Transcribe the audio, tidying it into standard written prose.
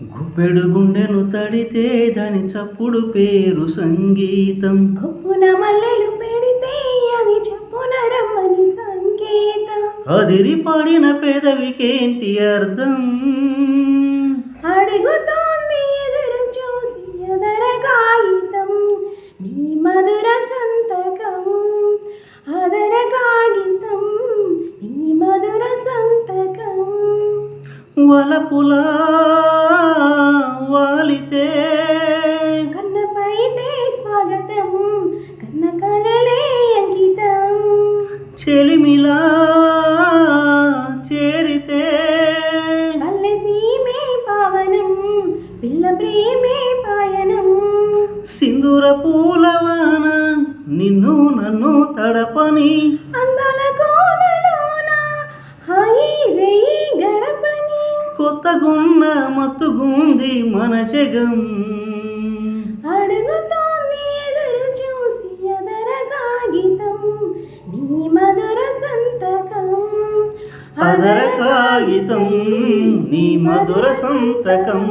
గుప్పెడు గుండెను తడితే దాని చప్పుడు పేరు సంగీతం. కొప్పున మల్లెలు పెడితే అవి చెప్పున రమ్మని సంకేతం. అదిరి పాడిన పెదవికేంటి అర్థం? అడుగుతోంది ఎదురు చూసి ఎదర కాగితం. నీ మధుర సంతకం అదర కాగితం. నీ మధుర సంతకం. వలపులా వాలితే కన్నపైటే స్వాగతం. కన్న కలలే అంకితం. చెలిమిలా చేరితే పల్లె సీమే పావనం. పిల్ల ప్రేమే పాయనం. సింధూర పూలవాన నిన్ను నన్ను తడపని అందాల కోనలోన హాయి రేయి గడపని. కొత్తగున్న మత్తుగుంది మన జగం. అడుగుతోంది ఎదురు చూసి ఎదర కాగితం. నీ మధుర సంతకం అదర కాగితం నీ మధుర సంతకం.